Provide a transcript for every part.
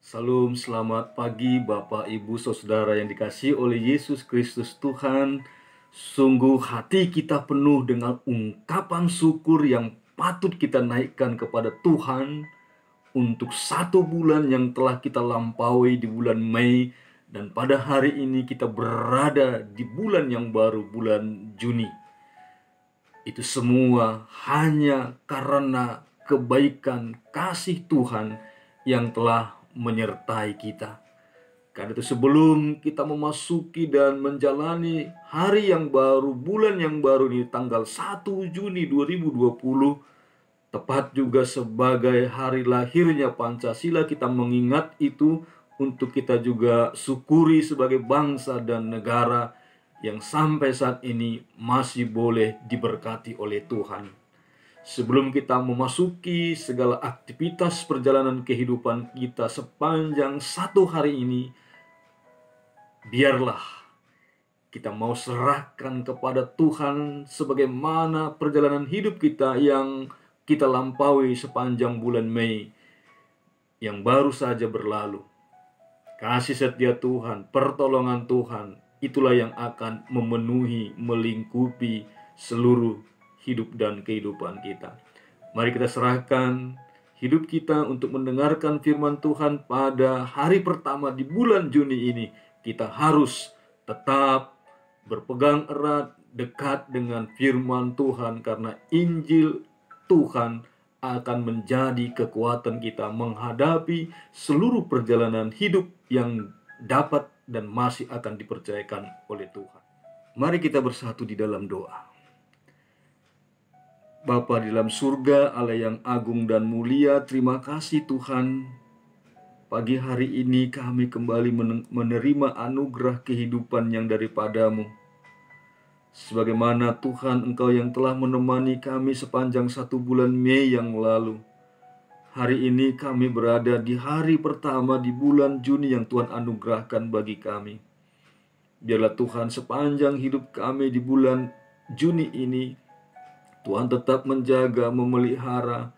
Salam, selamat pagi Bapak, Ibu, Saudara yang dikasihi oleh Yesus Kristus Tuhan. Sungguh hati kita penuh dengan ungkapan syukur yang patut kita naikkan kepada Tuhan untuk 1 bulan yang telah kita lampaui di bulan Mei. Dan pada hari ini kita berada di bulan yang baru, bulan Juni. Itu semua hanya karena kebaikan kasih Tuhan yang telah menyertai kita. Karena itu sebelum kita memasuki dan menjalani hari yang baru, bulan yang baru ini tanggal 1 Juni 2020, tepat juga sebagai hari lahirnya Pancasila, kita mengingat itu untuk kita juga syukuri sebagai bangsa dan negara yang sampai saat ini masih boleh diberkati oleh Tuhan. Sebelum kita memasuki segala aktivitas perjalanan kehidupan kita sepanjang 1 hari ini, biarlah kita mau serahkan kepada Tuhan sebagaimana perjalanan hidup kita yang kita lampaui sepanjang bulan Mei yang baru saja berlalu. Kasih setia Tuhan, pertolongan Tuhan, itulah yang akan memenuhi, melingkupi seluruh hidup dan kehidupan kita. Mari kita serahkan hidup kita untuk mendengarkan firman Tuhan pada hari pertama di bulan Juni ini. Kita harus tetap berpegang erat, dekat dengan firman Tuhan, karena Injil Tuhan akan menjadi kekuatan kita menghadapi seluruh perjalanan hidup yang dapat dan masih akan dipercayakan oleh Tuhan. Mari kita bersatu di dalam doa. Bapa di dalam surga, Allah yang agung dan mulia, terima kasih Tuhan. Pagi hari ini kami kembali menerima anugerah kehidupan yang daripada-Mu. Sebagaimana Tuhan Engkau yang telah menemani kami sepanjang 1 bulan Mei yang lalu. Hari ini kami berada di hari pertama di bulan Juni yang Tuhan anugerahkan bagi kami. Biarlah Tuhan sepanjang hidup kami di bulan Juni ini, Tuhan tetap menjaga, memelihara,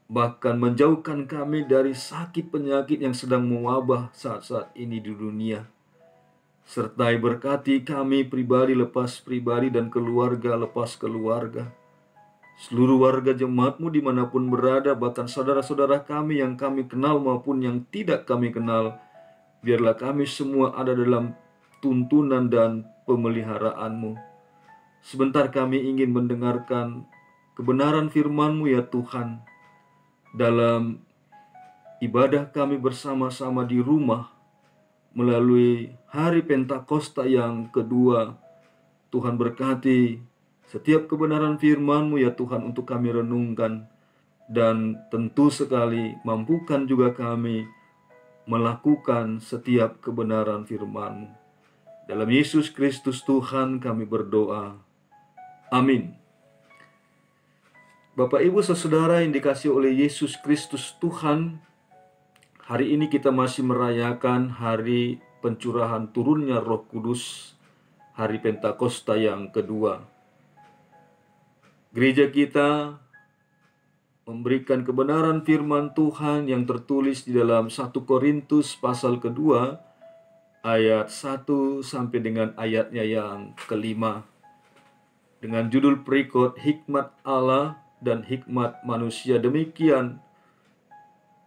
bahkan menjauhkan kami dari sakit penyakit yang sedang mewabah saat-saat ini di dunia. Sertai berkati kami pribadi lepas pribadi dan keluarga lepas keluarga. Seluruh warga jemaat-Mu dimanapun berada, bahkan saudara-saudara kami yang kami kenal maupun yang tidak kami kenal, biarlah kami semua ada dalam tuntunan dan pemeliharaan-Mu. Sebentar kami ingin mendengarkan kebenaran firman-Mu ya Tuhan. Dalam ibadah kami bersama-sama di rumah, melalui hari Pentakosta yang kedua, Tuhan berkati setiap kebenaran firman-Mu ya Tuhan untuk kami renungkan. Dan tentu sekali mampukan juga kami melakukan setiap kebenaran firman-Mu. Dalam Yesus Kristus Tuhan kami berdoa. Amin. Bapak, Ibu, Saudara yang dikasihi oleh Yesus Kristus Tuhan, hari ini kita masih merayakan hari pencurahan turunnya Roh Kudus, hari Pentakosta yang kedua. Gereja kita memberikan kebenaran firman Tuhan yang tertulis di dalam 1 Korintus pasal kedua, ayat 1 sampai dengan ayatnya yang kelima. Dengan judul berikut, Hikmat Allah dan Hikmat Manusia. Demikian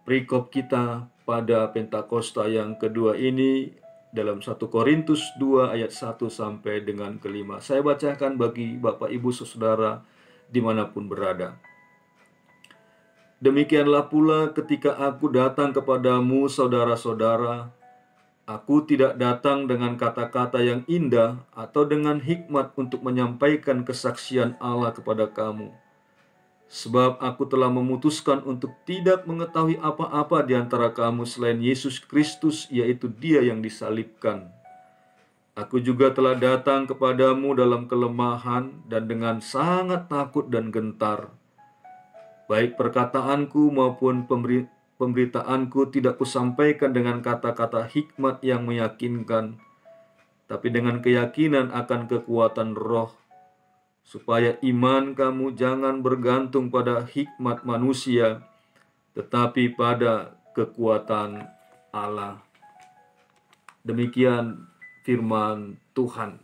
perikop kita pada Pentakosta yang kedua ini dalam 1 Korintus 2 ayat 1 sampai dengan kelima. Saya bacakan bagi Bapak, Ibu, Saudara dimanapun berada. Demikianlah pula ketika aku datang kepadamu, saudara-saudara, aku tidak datang dengan kata-kata yang indah atau dengan hikmat untuk menyampaikan kesaksian Allah kepada kamu. Sebab aku telah memutuskan untuk tidak mengetahui apa-apa di antara kamu selain Yesus Kristus, yaitu Dia yang disalibkan. Aku juga telah datang kepadamu dalam kelemahan dan dengan sangat takut dan gentar. Baik perkataanku maupun pemberitaanku tidak kusampaikan dengan kata-kata hikmat yang meyakinkan, tapi dengan keyakinan akan kekuatan Roh, supaya iman kamu jangan bergantung pada hikmat manusia, tetapi pada kekuatan Allah. Demikian firman Tuhan.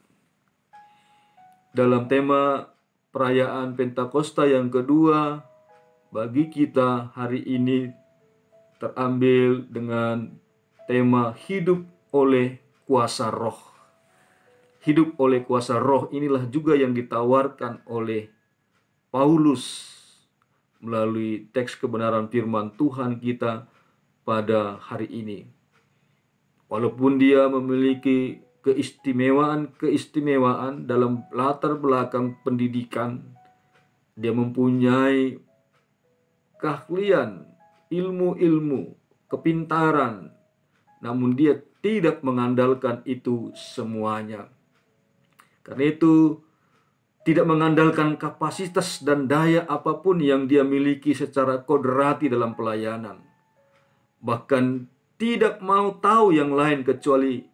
Dalam tema perayaan Pentakosta yang kedua, bagi kita hari ini terambil dengan tema hidup oleh kuasa roh. Hidup oleh kuasa roh inilah juga yang ditawarkan oleh Paulus melalui teks kebenaran firman Tuhan kita pada hari ini. Walaupun dia memiliki keistimewaan dalam latar belakang pendidikan, dia mempunyai keahlian, ilmu-ilmu, kepintaran, namun dia tidak mengandalkan itu semuanya. Karena itu, tidak mengandalkan kapasitas dan daya apapun yang dia miliki secara kodrati dalam pelayanan. Bahkan tidak mau tahu yang lain kecuali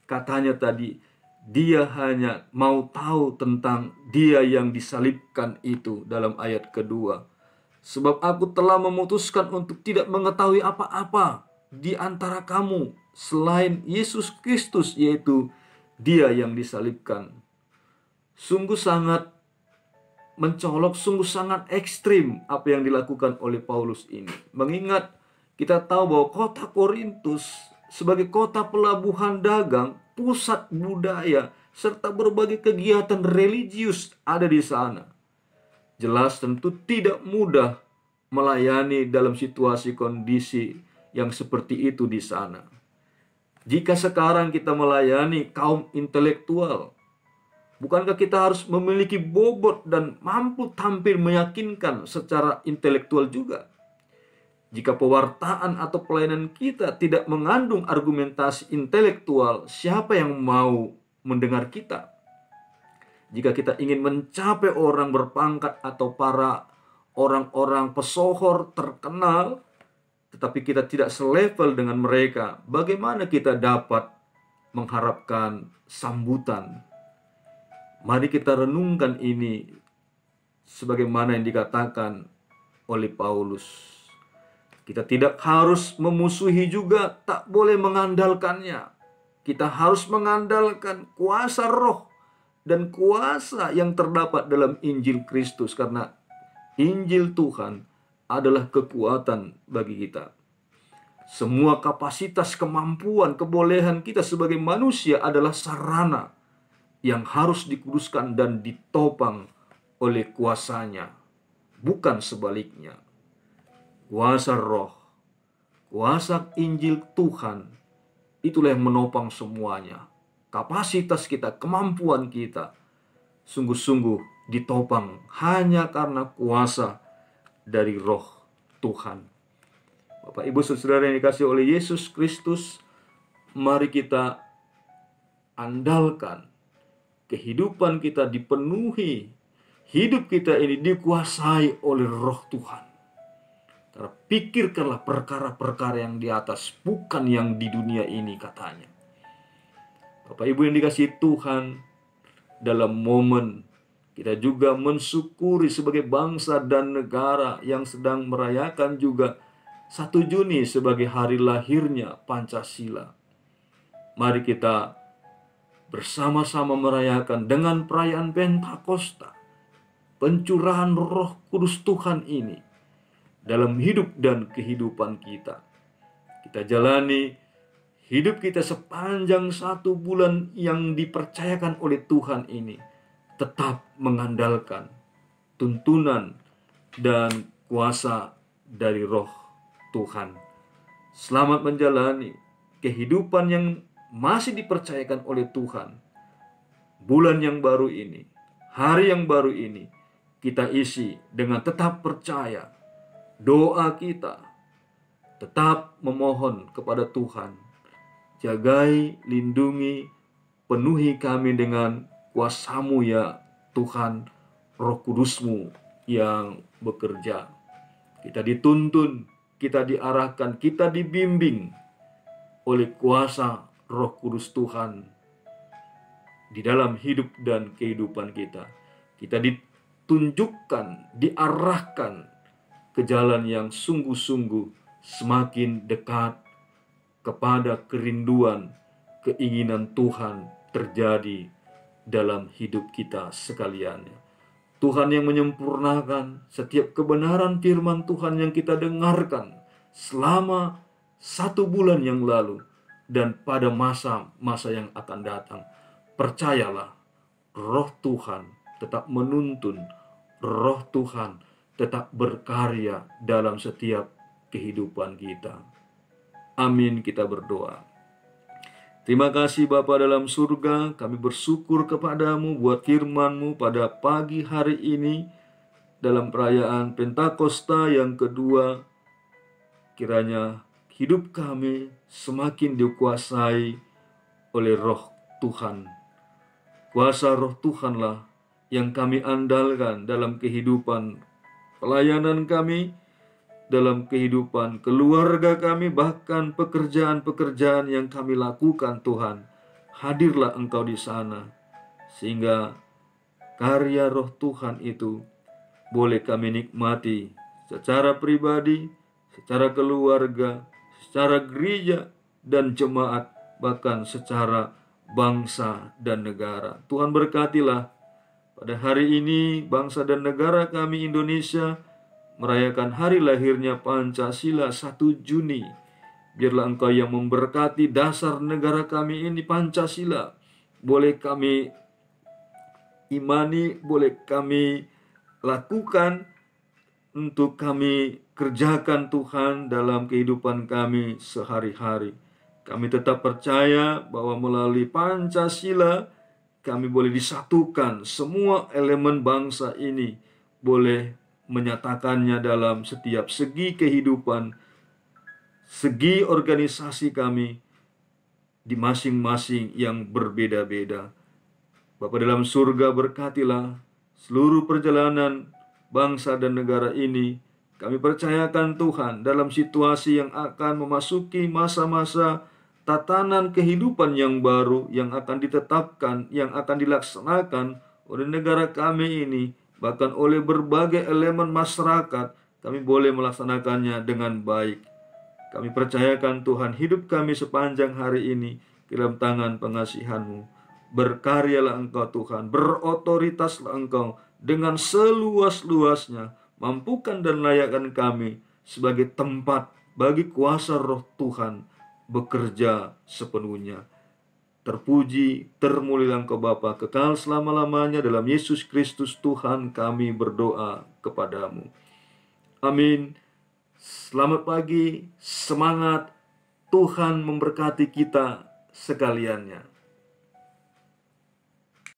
katanya tadi, dia hanya mau tahu tentang dia yang disalibkan itu dalam ayat kedua. Sebab aku telah memutuskan untuk tidak mengetahui apa-apa di antara kamu selain Yesus Kristus, yaitu dia yang disalibkan. Sungguh sangat mencolok, sungguh sangat ekstrim apa yang dilakukan oleh Paulus ini. Mengingat kita tahu bahwa kota Korintus sebagai kota pelabuhan dagang, pusat budaya, serta berbagai kegiatan religius ada di sana. Jelas tentu tidak mudah melayani dalam situasi kondisi yang seperti itu di sana. Jika sekarang kita melayani kaum intelektual, bukankah kita harus memiliki bobot dan mampu tampil meyakinkan secara intelektual juga? Jika pewartaan atau pelayanan kita tidak mengandung argumentasi intelektual, siapa yang mau mendengar kita? Jika kita ingin mencapai orang berpangkat atau para orang-orang pesohor terkenal, tetapi kita tidak selevel dengan mereka, bagaimana kita dapat mengharapkan sambutan? Mari kita renungkan ini sebagaimana yang dikatakan oleh Paulus. Kita tidak harus memusuhi juga, tak boleh mengandalkannya. Kita harus mengandalkan kuasa roh dan kuasa yang terdapat dalam Injil Kristus, karena Injil Tuhan adalah kekuatan bagi kita. Semua kapasitas, kemampuan, kebolehan kita sebagai manusia adalah sarana yang harus dikuduskan dan ditopang oleh kuasanya, bukan sebaliknya. Kuasa roh, kuasa Injil Tuhan, itulah yang menopang semuanya. Kapasitas kita, kemampuan kita, sungguh-sungguh ditopang hanya karena kuasa dari roh Tuhan. Bapak, Ibu, Saudara yang dikasihi oleh Yesus Kristus, mari kita andalkan kehidupan kita dipenuhi, hidup kita ini dikuasai oleh roh Tuhan. Karena pikirkanlah perkara-perkara yang di atas, bukan yang di dunia ini, katanya. Bapak Ibu yang dikasihi Tuhan, dalam momen kita juga mensyukuri sebagai bangsa dan negara yang sedang merayakan juga 1 Juni sebagai hari lahirnya Pancasila. Mari kita bersama-sama merayakan dengan perayaan Pentakosta, pencurahan Roh Kudus Tuhan ini dalam hidup dan kehidupan kita. Kita jalani hidup kita sepanjang 1 bulan yang dipercayakan oleh Tuhan ini, tetap mengandalkan tuntunan dan kuasa dari Roh Tuhan. Selamat menjalani kehidupan yang masih dipercayakan oleh Tuhan. Bulan yang baru ini, hari yang baru ini, kita isi dengan tetap percaya. Doa kita tetap memohon kepada Tuhan, jagai, lindungi, penuhi kami dengan kuasa-Mu ya Tuhan, Roh Kudus-Mu yang bekerja. Kita dituntun, kita diarahkan, kita dibimbing oleh kuasa Roh Kudus Tuhan di dalam hidup dan kehidupan kita. Kita ditunjukkan, diarahkan ke jalan yang sungguh-sungguh semakin dekat kepada kerinduan, keinginan Tuhan terjadi dalam hidup kita sekalian. Tuhan yang menyempurnakan setiap kebenaran firman Tuhan yang kita dengarkan selama 1 bulan yang lalu dan pada masa-masa yang akan datang. Percayalah, Roh Tuhan tetap menuntun, Roh Tuhan tetap berkarya dalam setiap kehidupan kita. Amin, kita berdoa. Terima kasih Bapa dalam surga, kami bersyukur kepadamu buat firman-Mu pada pagi hari ini dalam perayaan Pentakosta yang kedua. Kiranya hidup kami semakin dikuasai oleh Roh Tuhan. Kuasa Roh Tuhanlah yang kami andalkan dalam kehidupan pelayanan kami, dalam kehidupan keluarga kami, bahkan pekerjaan-pekerjaan yang kami lakukan. Tuhan, hadirlah Engkau di sana, sehingga karya Roh Tuhan itu boleh kami nikmati secara pribadi, secara keluarga, secara gereja dan jemaat, bahkan secara bangsa dan negara. Tuhan berkatilah pada hari ini bangsa dan negara kami Indonesia merayakan hari lahirnya Pancasila 1 Juni. Biarlah Engkau yang memberkati dasar negara kami ini, Pancasila. Boleh kami imani, boleh kami lakukan, untuk kami kerjakan Tuhan dalam kehidupan kami sehari-hari. Kami tetap percaya bahwa melalui Pancasila kami boleh disatukan, semua elemen bangsa ini boleh menyatakannya dalam setiap segi kehidupan, segi organisasi kami di masing-masing yang berbeda-beda. Bapa dalam surga, berkatilah seluruh perjalanan bangsa dan negara ini. Kami percayakan Tuhan dalam situasi yang akan memasuki masa-masa tatanan kehidupan yang baru, yang akan ditetapkan, yang akan dilaksanakan oleh negara kami ini, bahkan oleh berbagai elemen masyarakat. Kami boleh melaksanakannya dengan baik. Kami percayakan Tuhan hidup kami sepanjang hari ini ke dalam tangan pengasihan-Mu. Berkaryalah Engkau Tuhan, berotoritaslah Engkau dengan seluas-luasnya. Mampukan dan layakkan kami sebagai tempat bagi kuasa Roh Tuhan bekerja sepenuhnya. Terpuji, termulialah Engkau Bapa, kekal selama-lamanya. Dalam Yesus Kristus Tuhan kami berdoa kepadamu. Amin. Selamat pagi, semangat, Tuhan memberkati kita sekaliannya.